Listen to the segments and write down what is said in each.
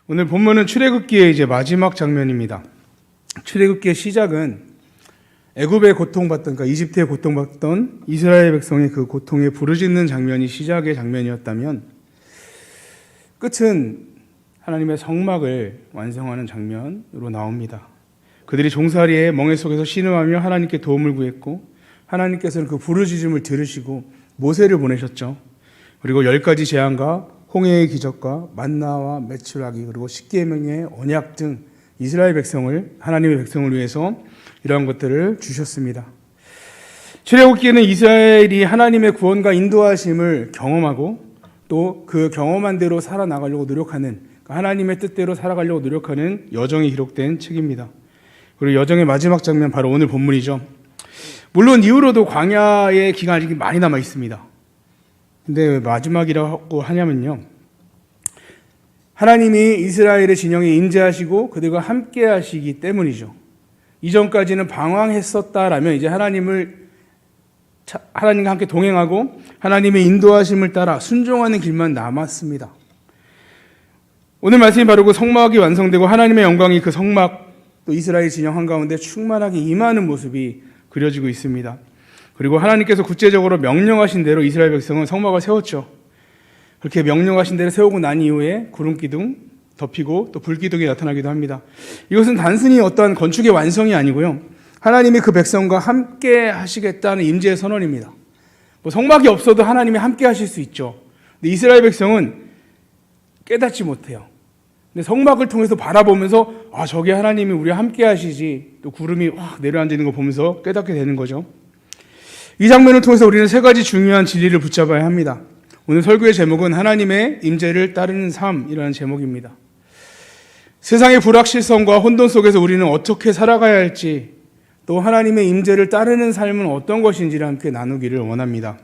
오늘 본문은 출애굽기의 이제 마지막 장면입니다. 출애굽기의 시작은 애굽의 고통받던, 그러니까 이집트의 고통받던 이스라엘 백성의 그 고통에 부르짖는 장면이 시작의 장면이었다면, 끝은 하나님의 성막을 완성하는 장면으로 나옵니다. 그들이 종살이의 멍에 속에서 신음하며 하나님께 도움을 구했고, 하나님께서는 그 부르짖음을 들으시고 모세를 보내셨죠. 그리고 10가지 재앙과 홍해의 기적과 만나와 메추라기, 그리고 십계명의 언약 등 이스라엘 백성을, 하나님의 백성을 위해서 이러한 것들을 주셨습니다. 출애굽기에는 이스라엘이 하나님의 구원과 인도하심을 경험하고 또 그 경험한 대로 살아나가려고 노력하는, 하나님의 뜻대로 살아가려고 노력하는 여정이 기록된 책입니다. 그리고 여정의 마지막 장면, 바로 오늘 본문이죠. 물론 이후로도 광야의 기간이 많이 남아 있습니다. 근데 왜 마지막이라고 하냐면요, 하나님이 이스라엘의 진영에 임재하시고 그들과 함께 하시기 때문이죠. 이전까지는 방황했었다라면 이제 하나님과 함께 동행하고 하나님의 인도하심을 따라 순종하는 길만 남았습니다. 오늘 말씀이 바로 그 성막이 완성되고 하나님의 영광이 그 성막, 또 이스라엘 진영 한가운데 충만하게 임하는 모습이 그려지고 있습니다. 그리고 하나님께서 구체적으로 명령하신 대로 이스라엘 백성은 성막을 세웠죠. 그렇게 명령하신 대로 세우고 난 이후에 구름기둥 덮이고 또 불기둥이 나타나기도 합니다. 이것은 단순히 어떠한 건축의 완성이 아니고요, 하나님이 그 백성과 함께 하시겠다는 임재의 선언입니다. 성막이 없어도 하나님이 함께 하실 수 있죠. 근데 이스라엘 백성은 깨닫지 못해요. 근데 성막을 통해서 바라보면서 저게 하나님이 우리와 함께 하시지, 또 구름이 확 내려앉는 거 보면서 깨닫게 되는 거죠. 이 장면을 통해서 우리는 세 가지 중요한 진리를 붙잡아야 합니다. 오늘 설교의 제목은 하나님의 임재를 따르는 삶이라는 제목입니다. 세상의 불확실성과 혼돈 속에서 우리는 어떻게 살아가야 할지, 또 하나님의 임재를 따르는 삶은 어떤 것인지를 함께 나누기를 원합니다.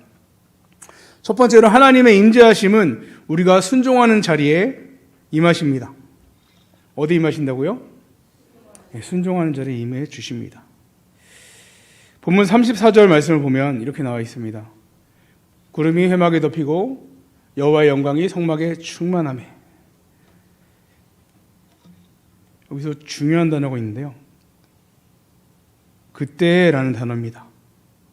첫 번째로, 하나님의 임재하심은 우리가 순종하는 자리에 임하십니다. 어디 임하신다고요? 순종하는 자리에 임해 주십니다. 본문 34절 말씀을 보면 이렇게 나와 있습니다. 구름이 회막에 덮이고 여호와의 영광이 성막에 충만하매. 여기서 중요한 단어가 있는데요, 그때라는 단어입니다.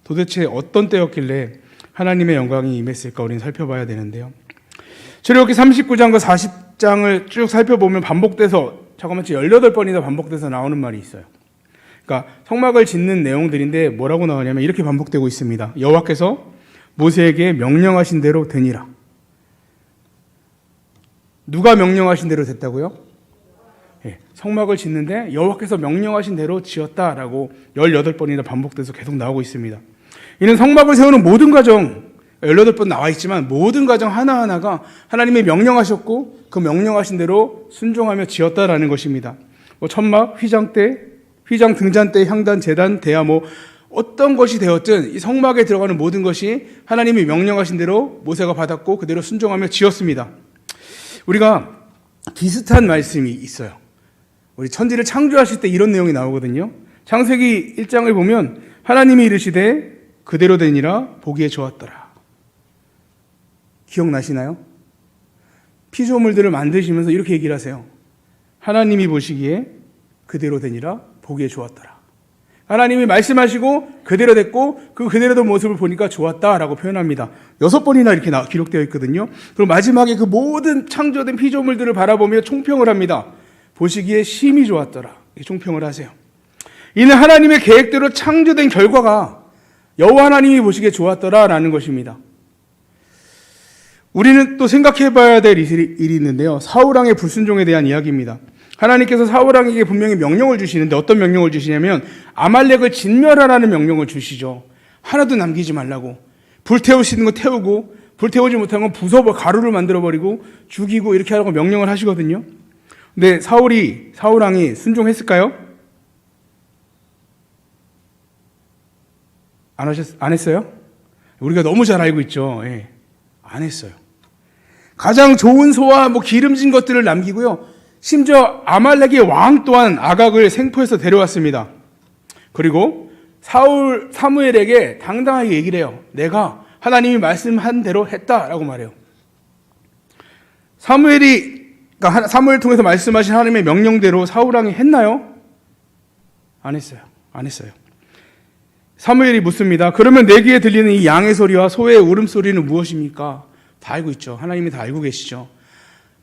도대체 어떤 때였길래 하나님의 영광이 임했을까 우리는 살펴봐야 되는데요, 출애굽기 39장과 40장을 쭉 살펴보면 반복돼서, 자그마치 18번이나 반복돼서 나오는 말이 있어요. 그러니까 성막을 짓는 내용들인데 뭐라고 나오냐면 이렇게 반복되고 있습니다. 여호와께서 모세에게 명령하신 대로 되니라. 누가 명령하신 대로 됐다고요? 성막을 짓는데 여호와께서 명령하신 대로 지었다라고 18번이나 반복돼서 계속 나오고 있습니다. 이는 성막을 세우는 모든 과정, 18번 나와 있지만 모든 과정 하나하나가 하나님이 명령하셨고 그 명령하신 대로 순종하며 지었다라는 것입니다. 천막, 휘장, 등잔대, 향단, 제단, 대야, 어떤 것이 되었든 이 성막에 들어가는 모든 것이 하나님이 명령하신 대로 모세가 받았고 그대로 순종하며 지었습니다. 우리가 비슷한 말씀이 있어요. 우리 천지를 창조하실 때 이런 내용이 나오거든요. 창세기 1장을 보면 하나님이 이르시되 그대로 되니라 보기에 좋았더라. 기억나시나요? 피조물들을 만드시면서 이렇게 얘기를 하세요. 하나님이 보시기에 그대로 되니라 보기에 좋았더라. 하나님이 말씀하시고 그대로 됐고 그 그대로 된 모습을 보니까 좋았다라고 표현합니다. 6번이나 이렇게 기록되어 있거든요. 그리고 마지막에 그 모든 창조된 피조물들을 바라보며 총평을 합니다. 보시기에 심히 좋았더라. 총평을 하세요. 이는 하나님의 계획대로 창조된 결과가 여호와 하나님이 보시기에 좋았더라라는 것입니다. 우리는 또 생각해 봐야 될 일이 있는데요, 사울왕의 불순종에 대한 이야기입니다. 하나님께서 사울왕에게 분명히 명령을 주시는데 어떤 명령을 주시냐면 아말렉을 진멸하라는 명령을 주시죠. 하나도 남기지 말라고. 불태울 수 있는 거 태우고 불태우지 못한 건 부숴버 가루를 만들어버리고 죽이고 이렇게 하라고 명령을 하시거든요. 근데 사울왕이 순종했을까요? 안 했어요? 우리가 너무 잘 알고 있죠. 안 했어요. 가장 좋은 소와 기름진 것들을 남기고요, 심지어 아말렉의 왕 또한 아각을 생포해서 데려왔습니다. 그리고 사무엘에게 당당하게 얘기를 해요. 내가 하나님이 말씀한 대로 했다라고 말해요. 사무엘이 그러니까 사무엘 통해서 말씀하신 하나님의 명령대로 사울 왕이 했나요? 안 했어요. 안 했어요. 사무엘이 묻습니다. 그러면 내 귀에 들리는 이 양의 소리와 소의 울음소리는 무엇입니까? 다 알고 있죠. 하나님이 다 알고 계시죠.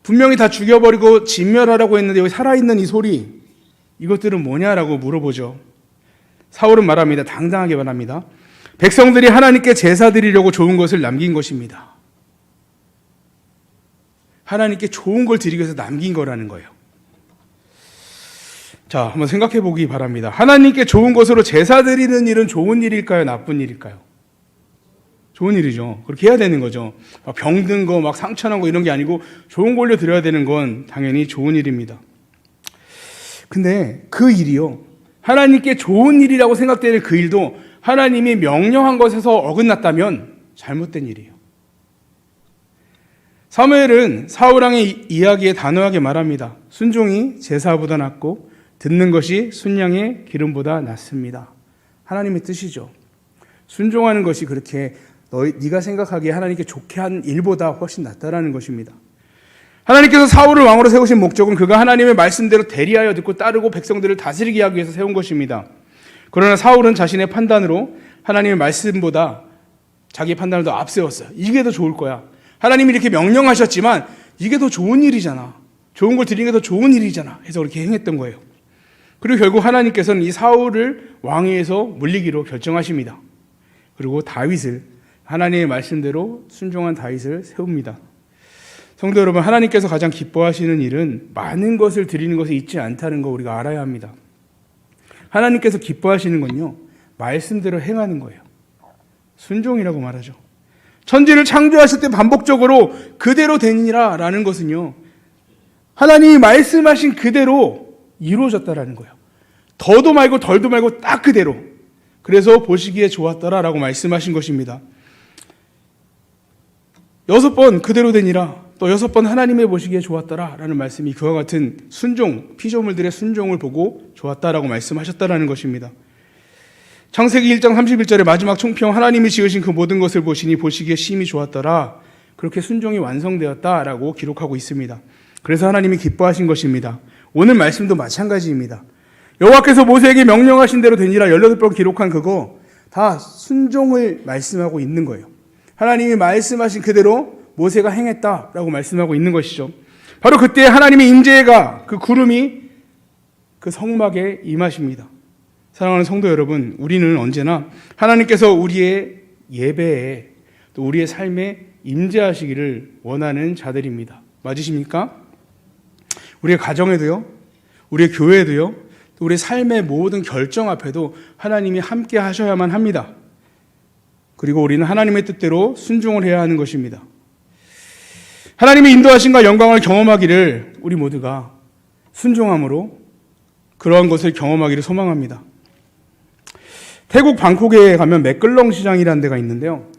분명히 다 죽여버리고 진멸하라고 했는데 여기 살아있는 이 소리, 이것들은 뭐냐라고 물어보죠. 사울은 말합니다. 당당하게 말합니다. 백성들이 하나님께 제사 드리려고 좋은 것을 남긴 것입니다. 하나님께 좋은 걸 드리기 위해서 남긴 거라는 거예요. 자, 한번 생각해 보기 바랍니다. 하나님께 좋은 것으로 제사 드리는 일은 좋은 일일까요? 나쁜 일일까요? 좋은 일이죠. 그렇게 해야 되는 거죠. 병든 거, 막 상처난 거 이런 게 아니고 좋은 걸로 드려야 되는 건 당연히 좋은 일입니다. 근데 그 일이요, 하나님께 좋은 일이라고 생각되는 그 일도 하나님이 명령한 것에서 어긋났다면 잘못된 일이에요. 사무엘은 사울 왕의 이야기에 단호하게 말합니다. 순종이 제사보다 낫고 듣는 것이 순양의 기름보다 낫습니다. 하나님의 뜻이죠. 순종하는 것이 그렇게 네가 생각하기에 하나님께 좋게 한 일보다 훨씬 낫다라는 것입니다. 하나님께서 사울을 왕으로 세우신 목적은 그가 하나님의 말씀대로 대리하여 듣고 따르고 백성들을 다스리게 하기 위해서 세운 것입니다. 그러나 사울은 자신의 판단으로 하나님의 말씀보다 자기 판단을 더 앞세웠어요. 이게 더 좋을 거야. 하나님이 이렇게 명령하셨지만 이게 더 좋은 일이잖아. 좋은 걸 드리는 게 더 좋은 일이잖아. 해서 그렇게 행했던 거예요. 그리고 결국 하나님께서는 이 사울을 왕위에서 물리기로 결정하십니다. 그리고 다윗을, 하나님의 말씀대로 순종한 다윗을 세웁니다. 성도 여러분, 하나님께서 가장 기뻐하시는 일은 많은 것을 드리는 것에 있지 않다는 거 우리가 알아야 합니다. 하나님께서 기뻐하시는 건요, 말씀대로 행하는 거예요. 순종이라고 말하죠. 천지를 창조하실 때 반복적으로 그대로 되니라 라는 것은요, 하나님이 말씀하신 그대로 이루어졌다라는 거예요. 더도 말고 덜도 말고 딱 그대로. 그래서 보시기에 좋았더라라고 말씀하신 것입니다. 6번 그대로 되니라, 또 6번 하나님의 보시기에 좋았더라라는 말씀이 그와 같은 순종, 피조물들의 순종을 보고 좋았다라고 말씀하셨다라는 것입니다. 창세기 1장 31절의 마지막 총평, 하나님이 지으신 그 모든 것을 보시니 보시기에 심히 좋았더라. 그렇게 순종이 완성되었다라고 기록하고 있습니다. 그래서 하나님이 기뻐하신 것입니다. 오늘 말씀도 마찬가지입니다. 여호와께서 모세에게 명령하신 대로 되니라 18번 기록한 그거 다 순종을 말씀하고 있는 거예요. 하나님이 말씀하신 그대로 모세가 행했다라고 말씀하고 있는 것이죠. 바로 그때 하나님의 임재가, 그 구름이 그 성막에 임하십니다. 사랑하는 성도 여러분, 우리는 언제나 하나님께서 우리의 예배에 또 우리의 삶에 임재하시기를 원하는 자들입니다. 맞으십니까? 우리의 가정에도요, 우리의 교회에도요, 또 우리의 삶의 모든 결정 앞에도 하나님이 함께 하셔야만 합니다. 그리고 우리는 하나님의 뜻대로 순종을 해야 하는 것입니다. 하나님의 인도하심과 영광을 경험하기를 우리 모두가 순종함으로 그러한 것을 경험하기를 소망합니다. 태국 방콕에 가면 맥글렁 시장이라는 데가 있는데요.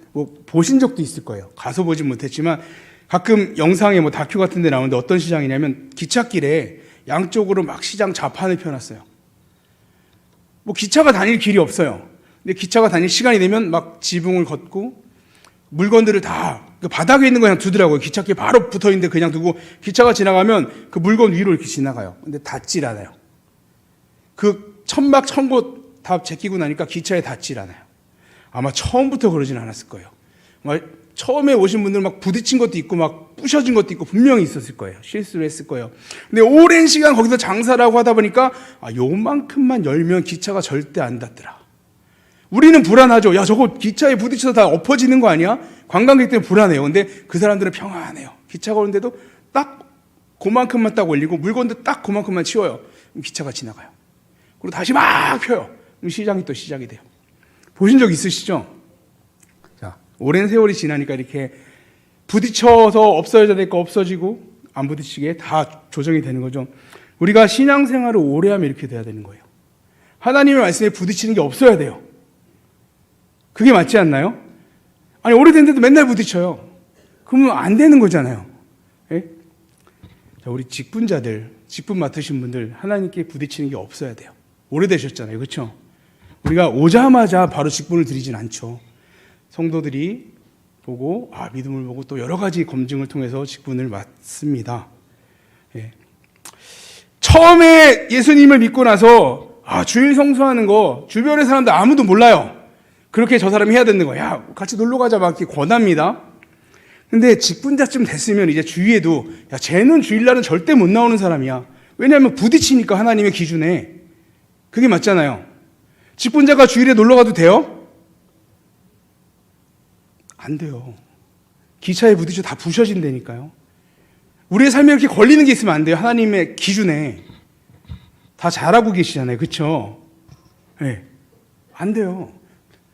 보신 적도 있을 거예요. 가서 보진 못했지만 가끔 영상에 다큐 같은 데 나오는데 어떤 시장이냐면 기찻길에 양쪽으로 막 시장 좌판을 펴놨어요. 기차가 다닐 길이 없어요. 근데 기차가 다닐 시간이 되면 막 지붕을 걷고 물건들을 다 바닥에 있는 거 그냥 두더라고요. 기찻길 바로 붙어 있는데 그냥 두고 기차가 지나가면 그 물건 위로 이렇게 지나가요. 근데 닿질 않아요. 그 천막 천곳 다 제끼고 나니까 기차에 닿질 않아요. 아마 처음부터 그러진 않았을 거예요. 처음에 오신 분들은 막 부딪힌 것도 있고 막 부셔진 것도 있고 분명히 있었을 거예요. 실수를 했을 거예요. 근데 오랜 시간 거기서 장사라고 하다 보니까 요만큼만 열면 기차가 절대 안 닿더라. 우리는 불안하죠. 야, 저거 기차에 부딪혀서 다 엎어지는 거 아니야? 관광객 때문에 불안해요. 근데 그 사람들은 평안해요. 기차가 오는데도 딱 그만큼만 딱 올리고 물건도 딱 그만큼만 치워요. 그럼 기차가 지나가요. 그리고 다시 막 펴요. 그럼 시장이 또 시작이 돼요. 보신 적 있으시죠? 자, 오랜 세월이 지나니까 이렇게 부딪혀서 없어져야 될 거 없어지고 안 부딪히게 다 조정이 되는 거죠. 우리가 신앙생활을 오래 하면 이렇게 돼야 되는 거예요. 하나님의 말씀에 부딪히는 게 없어야 돼요. 그게 맞지 않나요? 아니, 오래됐는데도 맨날 부딪혀요. 그러면 안 되는 거잖아요. 예? 자, 우리 직분자들, 직분 맡으신 분들 하나님께 부딪히는 게 없어야 돼요. 오래되셨잖아요. 그렇죠? 우리가 오자마자 바로 직분을 드리진 않죠. 성도들이 보고 믿음을 보고 또 여러 가지 검증을 통해서 직분을 맡습니다. 예. 처음에 예수님을 믿고 나서 주일 성수하는 거 주변의 사람들 아무도 몰라요. 그렇게 저 사람이 해야 되는 거야. 야, 같이 놀러 가자 막 이렇게 권합니다. 근데 직분자쯤 됐으면 이제 주위에도 야, 쟤는 주일날은 절대 못 나오는 사람이야. 왜냐하면 부딪히니까 하나님의 기준에. 그게 맞잖아요. 직분자가 주일에 놀러 가도 돼요? 안 돼요. 기차에 부딪혀 다 부셔진다니까요. 우리의 삶에 이렇게 걸리는 게 있으면 안 돼요. 하나님의 기준에. 다 잘하고 계시잖아요. 그렇죠? 네. 안 돼요.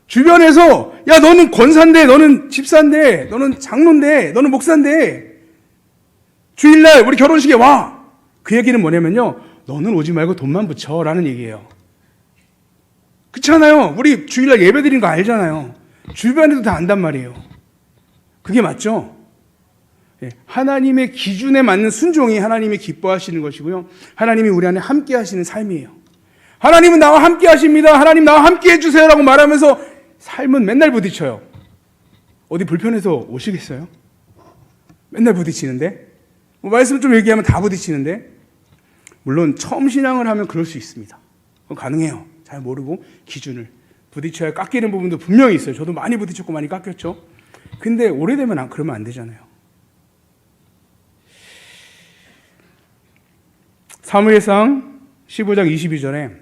주변에서 야 너는 권사인데, 너는 집사인데, 너는 장로인데, 너는 목사인데 주일날 우리 결혼식에 와. 그 얘기는 뭐냐면요, 너는 오지 말고 돈만 붙여 라는 얘기예요. 그렇잖아요. 우리 주일날 예배 드리는 거 알잖아요. 주변에도 다 안단 말이에요. 그게 맞죠? 하나님의 기준에 맞는 순종이 하나님이 기뻐하시는 것이고요, 하나님이 우리 안에 함께 하시는 삶이에요. 하나님은 나와 함께 하십니다, 하나님 나와 함께 해주세요 라고 말하면서 삶은 맨날 부딪혀요. 어디 불편해서 오시겠어요? 맨날 부딪히는데, 말씀 좀 얘기하면 다 부딪히는데. 물론 처음 신앙을 하면 그럴 수 있습니다. 그건 가능해요. 잘 모르고 기준을 부딪혀야 깎이는 부분도 분명히 있어요. 저도 많이 부딪혔고 많이 깎였죠. 근데 오래되면 그러면 안 되잖아요. 사무엘상 15장 22절에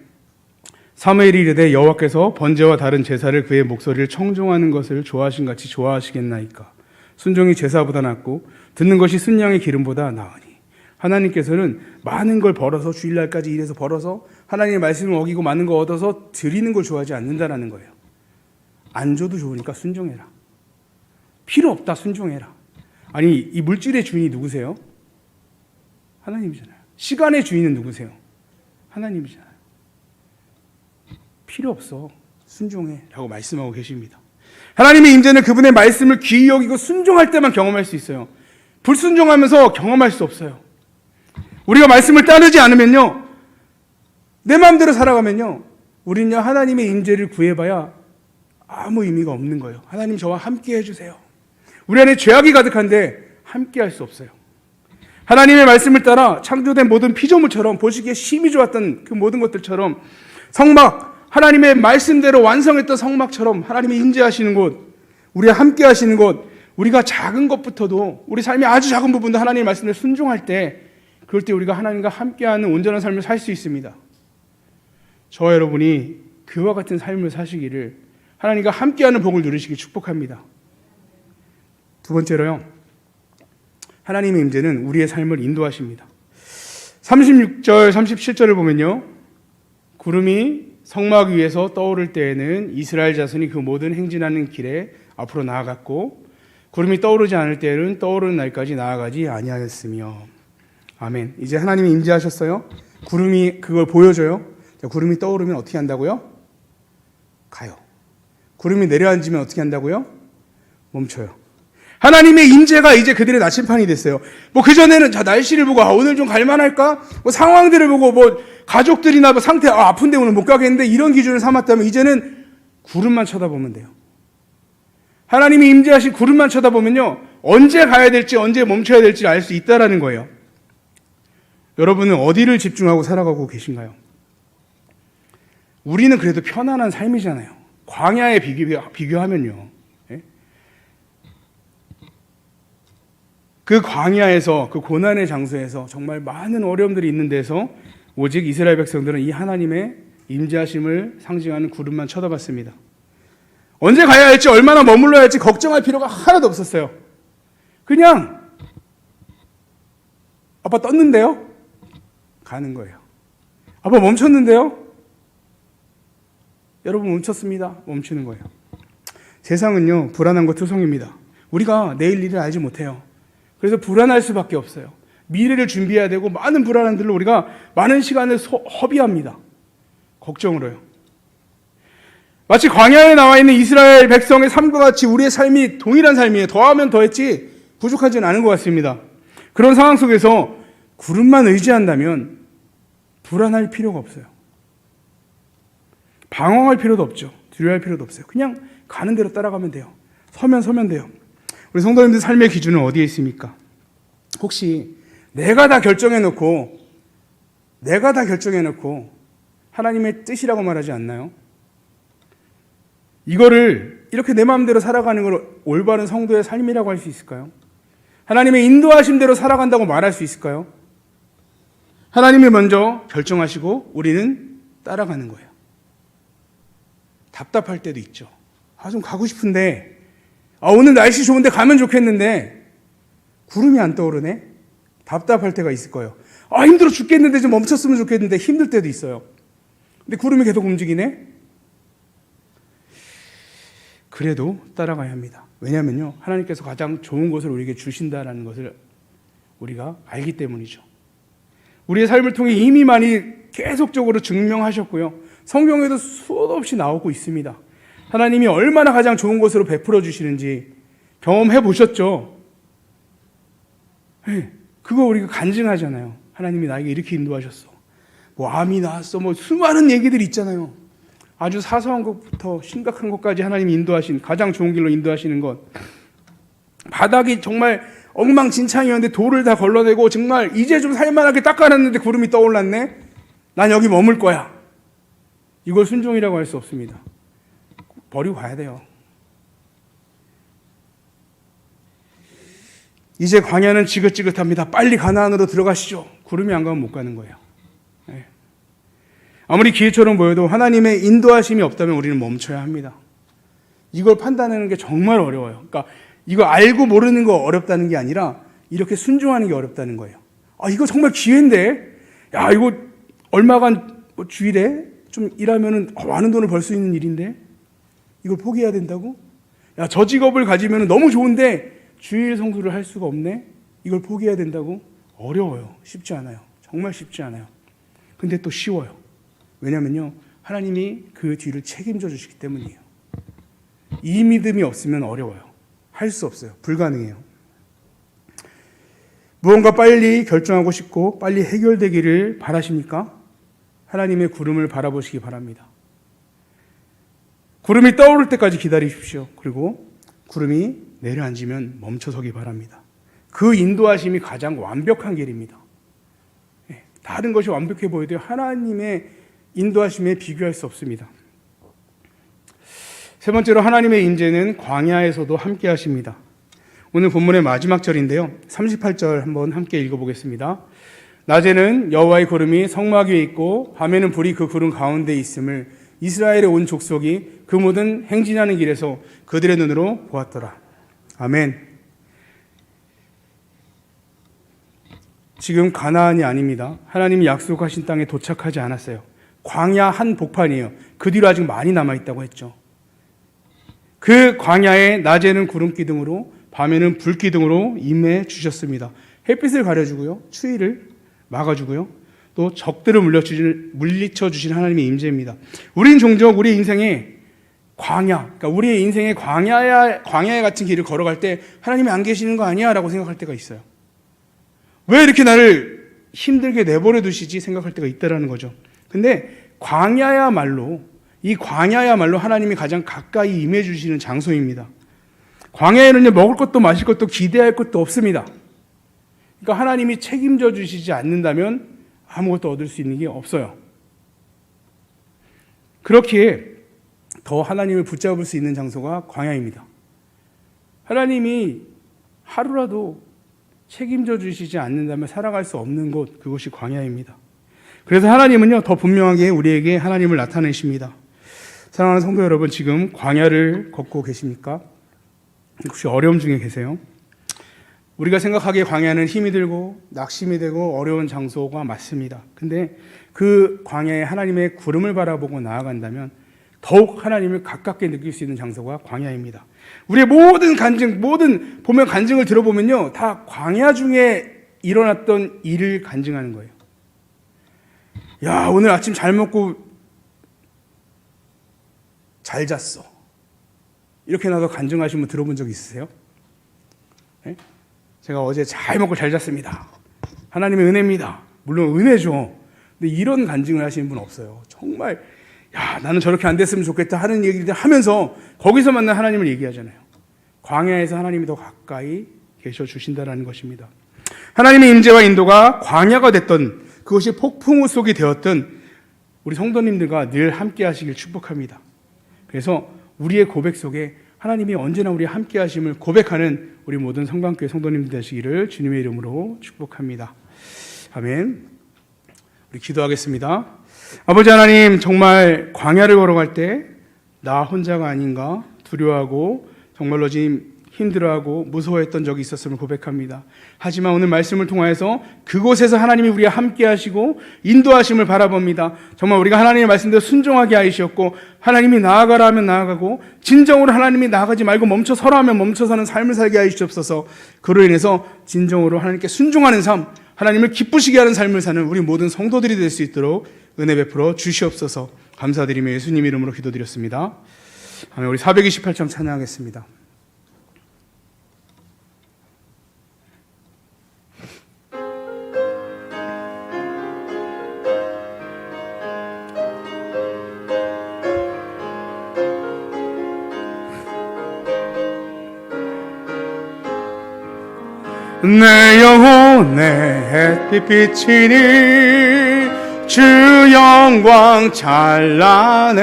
사무엘이 이르되 여호와께서 번제와 다른 제사를 그의 목소리를 청종하는 것을 좋아하신 같이 좋아하시겠나이까. 순종이 제사보다 낫고 듣는 것이 순양의 기름보다 나으니. 하나님께서는 많은 걸 벌어서, 주일날까지 일해서 벌어서 하나님의 말씀을 어기고 많은 거 얻어서 드리는 걸 좋아하지 않는다라는 거예요. 안 줘도 좋으니까 순종해라. 필요 없다, 순종해라. 아니, 이 물질의 주인이 누구세요? 하나님이잖아요. 시간의 주인은 누구세요? 하나님이잖아요. 필요 없어, 순종해 라고 말씀하고 계십니다. 하나님의 임재는 그분의 말씀을 귀히 여기고 순종할 때만 경험할 수 있어요. 불순종하면서 경험할 수 없어요. 우리가 말씀을 따르지 않으면요, 내 마음대로 살아가면요, 우리는요 하나님의 임재를 구해봐야 아무 의미가 없는 거예요. 하나님 저와 함께 해주세요. 우리 안에 죄악이 가득한데 함께 할 수 없어요. 하나님의 말씀을 따라 창조된 모든 피조물처럼, 보시기에 심히 좋았던 그 모든 것들처럼, 성막, 하나님의 말씀대로 완성했던 성막처럼 하나님이 임재하시는 곳, 우리와 함께 하시는 곳, 우리가 작은 것부터도, 우리 삶의 아주 작은 부분도 하나님의 말씀에 순종할 때, 그럴 때 우리가 하나님과 함께하는 온전한 삶을 살 수 있습니다. 저와 여러분이 그와 같은 삶을 사시기를, 하나님과 함께하는 복을 누리시길 축복합니다. 두 번째로요, 하나님의 임재는 우리의 삶을 인도하십니다. 36절, 37절을 보면요, 구름이 성막 위에서 떠오를 때에는 이스라엘 자손이 그 모든 행진하는 길에 앞으로 나아갔고, 구름이 떠오르지 않을 때에는 떠오르는 날까지 나아가지 아니하였으며. 아멘. 이제 하나님이 임재하셨어요. 구름이 그걸 보여줘요. 자, 구름이 떠오르면 어떻게 한다고요? 가요. 구름이 내려앉으면 어떻게 한다고요? 멈춰요. 하나님의 임재가 이제 그들의 나침판이 됐어요. 그전에는 자, 날씨를 보고 오늘 좀 갈만할까? 상황들을 보고 가족들이나 상태 아픈데 오늘 못 가겠는데, 이런 기준을 삼았다면 이제는 구름만 쳐다보면 돼요. 하나님이 임재하신 구름만 쳐다보면요, 언제 가야 될지 언제 멈춰야 될지 알 수 있다라는 거예요. 여러분은 어디를 집중하고 살아가고 계신가요? 우리는 그래도 편안한 삶이잖아요. 광야에 비교하면요. 그 광야에서, 그 고난의 장소에서 정말 많은 어려움들이 있는 데서 오직 이스라엘 백성들은 이 하나님의 임재하심을 상징하는 구름만 쳐다봤습니다. 언제 가야 할지, 얼마나 머물러야 할지 걱정할 필요가 하나도 없었어요. 그냥 아빠 떴는데요? 가는 거예요. 아빠 멈췄는데요? 여러분 멈췄습니다. 멈추는 거예요. 세상은요 불안한 것 투성입니다. 우리가 내일 일을 알지 못해요. 그래서 불안할 수밖에 없어요. 미래를 준비해야 되고 많은 불안함들로 우리가 많은 시간을 허비합니다. 걱정으로요. 마치 광야에 나와 있는 이스라엘 백성의 삶과 같이 우리의 삶이 동일한 삶이에요. 더하면 더했지 부족하지는 않은 것 같습니다. 그런 상황 속에서 구름만 의지한다면 불안할 필요가 없어요. 방황할 필요도 없죠. 두려워할 필요도 없어요. 그냥 가는 대로 따라가면 돼요. 서면 돼요. 우리 성도님들 삶의 기준은 어디에 있습니까? 혹시 내가 다 결정해놓고 하나님의 뜻이라고 말하지 않나요? 이거를 이렇게 내 마음대로 살아가는 걸 올바른 성도의 삶이라고 할 수 있을까요? 하나님의 인도하심대로 살아간다고 말할 수 있을까요? 하나님이 먼저 결정하시고 우리는 따라가는 거예요. 답답할 때도 있죠. 좀 가고 싶은데, 오늘 날씨 좋은데 가면 좋겠는데 구름이 안 떠오르네? 답답할 때가 있을 거예요. 힘들어 죽겠는데 좀 멈췄으면 좋겠는데 힘들 때도 있어요. 근데 구름이 계속 움직이네? 그래도 따라가야 합니다. 왜냐하면요, 하나님께서 가장 좋은 것을 우리에게 주신다는 것을 우리가 알기 때문이죠. 우리의 삶을 통해 이미 많이 계속적으로 증명하셨고요. 성경에도 수도 없이 나오고 있습니다. 하나님이 얼마나 가장 좋은 것으로 베풀어 주시는지 경험해 보셨죠? 네, 그거 우리가 간증하잖아요. 하나님이 나에게 이렇게 인도하셨어. 암이 나았어. 수많은 얘기들이 있잖아요. 아주 사소한 것부터 심각한 것까지 하나님이 인도하신, 가장 좋은 길로 인도하시는 것. 바닥이 정말 엉망진창이었는데 돌을 다 걸러내고 정말 이제 좀 살만하게 닦아놨는데 구름이 떠올랐네? 난 여기 머물 거야. 이걸 순종이라고 할 수 없습니다. 버리고 가야 돼요. 이제 광야는 지긋지긋합니다. 빨리 가나안으로 들어가시죠. 구름이 안 가면 못 가는 거예요. 네. 아무리 기회처럼 보여도 하나님의 인도하심이 없다면 우리는 멈춰야 합니다. 이걸 판단하는 게 정말 어려워요. 그러니까 이거 알고 모르는 거 어렵다는 게 아니라 이렇게 순종하는 게 어렵다는 거예요. 이거 정말 기회인데, 이거 얼마간 주일에 좀 일하면은 많은 돈을 벌 수 있는 일인데 이걸 포기해야 된다고? 저 직업을 가지면 너무 좋은데 주일 성수를 할 수가 없네? 이걸 포기해야 된다고? 어려워요. 쉽지 않아요. 정말 쉽지 않아요. 근데 또 쉬워요. 왜냐면요, 하나님이 그 뒤를 책임져 주시기 때문이에요. 이 믿음이 없으면 어려워요. 할 수 없어요. 불가능해요. 무언가 빨리 결정하고 싶고 빨리 해결되기를 바라십니까? 하나님의 구름을 바라보시기 바랍니다. 구름이 떠오를 때까지 기다리십시오. 그리고 구름이 내려앉으면 멈춰서기 바랍니다. 그 인도하심이 가장 완벽한 길입니다. 다른 것이 완벽해 보여도 하나님의 인도하심에 비교할 수 없습니다. 세 번째로 하나님의 임재는 광야에서도 함께 하십니다. 오늘 본문의 마지막 절인데요. 38절 한번 함께 읽어보겠습니다. 낮에는 여호와의 구름이 성막 위에 있고 밤에는 불이 그 구름 가운데 있음을 이스라엘의 온 족속이 그 모든 행진하는 길에서 그들의 눈으로 보았더라. 아멘. 지금 가나안이 아닙니다. 하나님이 약속하신 땅에 도착하지 않았어요. 광야 한복판이에요. 그 뒤로 아직 많이 남아있다고 했죠. 그 광야에 낮에는 구름 기둥으로 밤에는 불 기둥으로 임해 주셨습니다. 햇빛을 가려주고요, 추위를 막아주고요, 또 적들을 물리쳐 주신 하나님의 임재입니다. 우린 종종 우리 인생에 광야, 그러니까 우리의 인생에 광야에 같은 길을 걸어갈 때 하나님이 안 계시는 거 아니야? 라고 생각할 때가 있어요. 왜 이렇게 나를 힘들게 내버려 두시지? 생각할 때가 있다라는 거죠. 근데 이 광야야말로 하나님이 가장 가까이 임해 주시는 장소입니다. 광야에는 먹을 것도 마실 것도 기대할 것도 없습니다. 그러니까 하나님이 책임져 주시지 않는다면 아무것도 얻을 수 있는 게 없어요. 그렇기에 더 하나님을 붙잡을 수 있는 장소가 광야입니다. 하나님이 하루라도 책임져 주시지 않는다면 살아갈 수 없는 곳, 그것이 광야입니다. 그래서 하나님은요, 더 분명하게 우리에게 하나님을 나타내십니다. 사랑하는 성도 여러분, 지금 광야를 걷고 계십니까? 혹시 어려움 중에 계세요? 우리가 생각하기에 광야는 힘이 들고 낙심이 되고 어려운 장소가 맞습니다. 근데 그 광야에 하나님의 구름을 바라보고 나아간다면 더욱 하나님을 가깝게 느낄 수 있는 장소가 광야입니다. 우리의 모든 간증, 보면 간증을 들어보면요, 다 광야 중에 일어났던 일을 간증하는 거예요. 오늘 아침 잘 먹고 잘 잤어. 이렇게 나도 간증하신 분 들어본 적 있으세요? 네? 제가 어제 잘 먹고 잘 잤습니다. 하나님의 은혜입니다. 물론 은혜죠. 근데 이런 간증을 하시는 분 없어요. 정말 나는 저렇게 안 됐으면 좋겠다 하는 얘기를 하면서 거기서 만난 하나님을 얘기하잖아요. 광야에서 하나님이 더 가까이 계셔 주신다는 것입니다. 하나님의 임재와 인도가 광야가 됐던, 그것이 폭풍우 속이 되었던 우리 성도님들과 늘 함께 하시길 축복합니다. 그래서 우리의 고백 속에 하나님이 언제나 우리와 함께 하심을 고백하는 우리 모든 성강교회 성도님들 되시기를 주님의 이름으로 축복합니다. 아멘. 우리 기도하겠습니다. 아버지 하나님, 정말 광야를 걸어갈 때 나 혼자가 아닌가 두려워하고 정말로 지금 힘들어하고 무서워했던 적이 있었음을 고백합니다. 하지만 오늘 말씀을 통하여서 그곳에서 하나님이 우리와 함께 하시고 인도하심을 바라봅니다. 정말 우리가 하나님의 말씀대로 순종하게 하시었고, 하나님이 나아가라 하면 나아가고, 진정으로 하나님이 나아가지 말고 멈춰서라 하면 멈춰서는 삶을 살게 하시옵소서. 그로 인해서 진정으로 하나님께 순종하는 삶, 하나님을 기쁘시게 하는 삶을 사는 우리 모든 성도들이 될 수 있도록 은혜 베풀어 주시옵소서. 감사드리며 예수님 이름으로 기도드렸습니다. 아멘. 우리 428장 찬양하겠습니다. 내 영혼에 햇빛 비치니 주 영광 찬란해.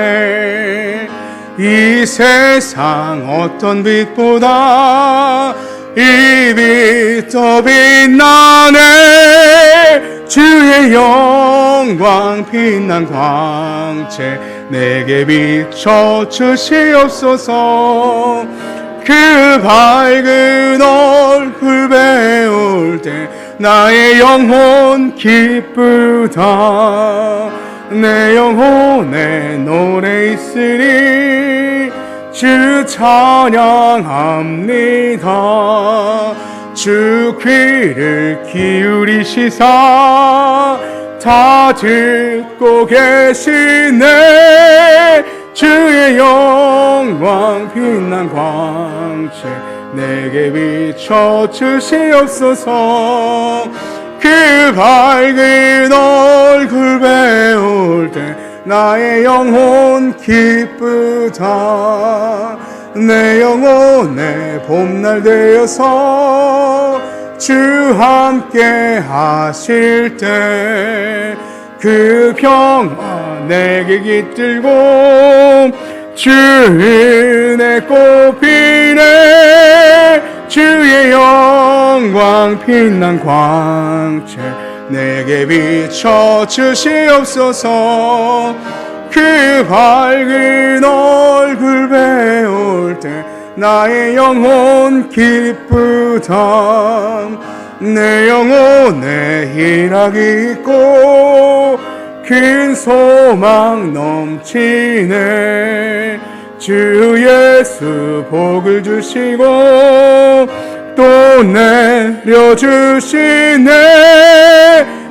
이 세상 어떤 빛보다 이 빛 더 빛나네. 주의 영광 빛난 광채 내게 비춰 주시옵소서. 그 밝은 얼굴 배울 때 나의 영혼 기쁘다. 내 영혼에 노래 있으니 주 찬양합니다. 주 귀를 기울이시사 다 듣고 계시네. 주의 영광 빛난 광채 내게 비춰 주시옵소서. 그 밝은 얼굴 배울 때 나의 영혼 기쁘다. 내 영혼의 봄날 되어서 주 함께 하실 때 그 평화 내게 깃들고 주 은혜 꽃피네. 주의 영광 빛난 광채 내게 비춰 주시옵소서. 그 밝은 얼굴 배울 때 나의 영혼 기쁘다. 내 영혼에 희락이 있고 큰 소망 넘치네. 주 예수 복을 주시고 또 내려주시네.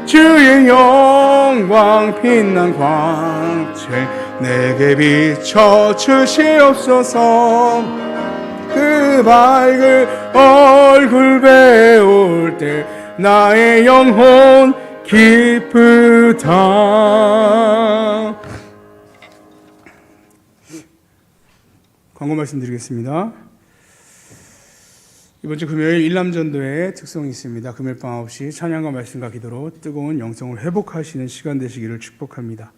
주의 영광 빛난 광채 내게 비춰 주시옵소서. 그 밝은 얼굴 배울 때 나의 영혼 기쁘다. 광고 말씀드리겠습니다. 이번 주 금요일 일남전도의 특성이 있습니다. 금요일 밤 9시 찬양과 말씀과 기도로 뜨거운 영성을 회복하시는 시간 되시기를 축복합니다.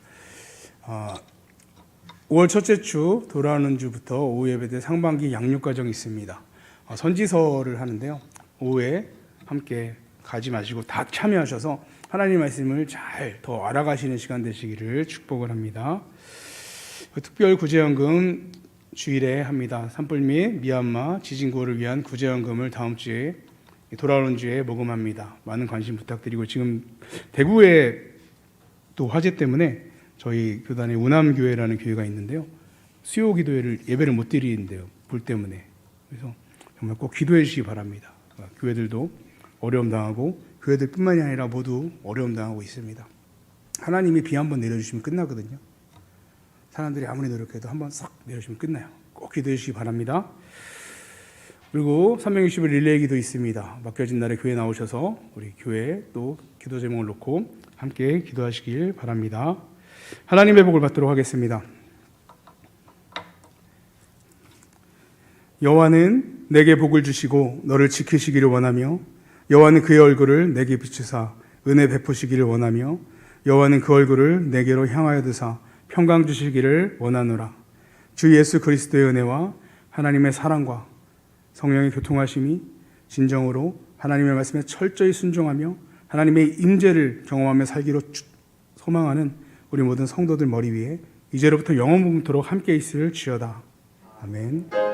5월 첫째 주 돌아오는 주부터 오후 예배 때 상반기 양육 과정이 있습니다. 선지서를 하는데요. 오후에 함께 가지 마시고 다 참여하셔서 하나님 말씀을 잘 더 알아가시는 시간 되시기를 축복을 합니다. 특별 구제연금 주일에 합니다. 산불 및 미얀마 지진 구호를 위한 구제연금을 다음 주에 돌아오는 주에 모금합니다. 많은 관심 부탁드리고, 지금 대구에 또 화재 때문에 저희 교단에 우남교회라는 교회가 있는데요. 수요 기도회를 예배를 못 드리는데요. 불 때문에. 그래서 정말 꼭 기도해 주시기 바랍니다. 교회들도 어려움 당하고 교회들뿐만이 아니라 모두 어려움 당하고 있습니다. 하나님이 비 한번 내려주시면 끝나거든요. 사람들이 아무리 노력해도 한번 싹 내려주시면 끝나요. 꼭 기도해 주시기 바랍니다. 그리고 360일 릴레이 기도 있습니다. 맡겨진 날에 교회 나오셔서 우리 교회 또 기도 제목을 놓고 함께 기도하시길 바랍니다. 하나님의 복을 받도록 하겠습니다. 여호와는 내게 복을 주시고 너를 지키시기를 원하며 여호와는 그의 얼굴을 내게 비추사 은혜 베푸시기를 원하며 여호와는 그 얼굴을 내게로 향하여 드사 평강 주시기를 원하노라. 주 예수 그리스도의 은혜와 하나님의 사랑과 성령의 교통하심이 진정으로 하나님의 말씀에 철저히 순종하며 하나님의 임재를 경험하며 살기로 소망하는 우리 모든 성도들 머리 위에 이제로부터 영원토록 함께 있을 지어다. 아멘.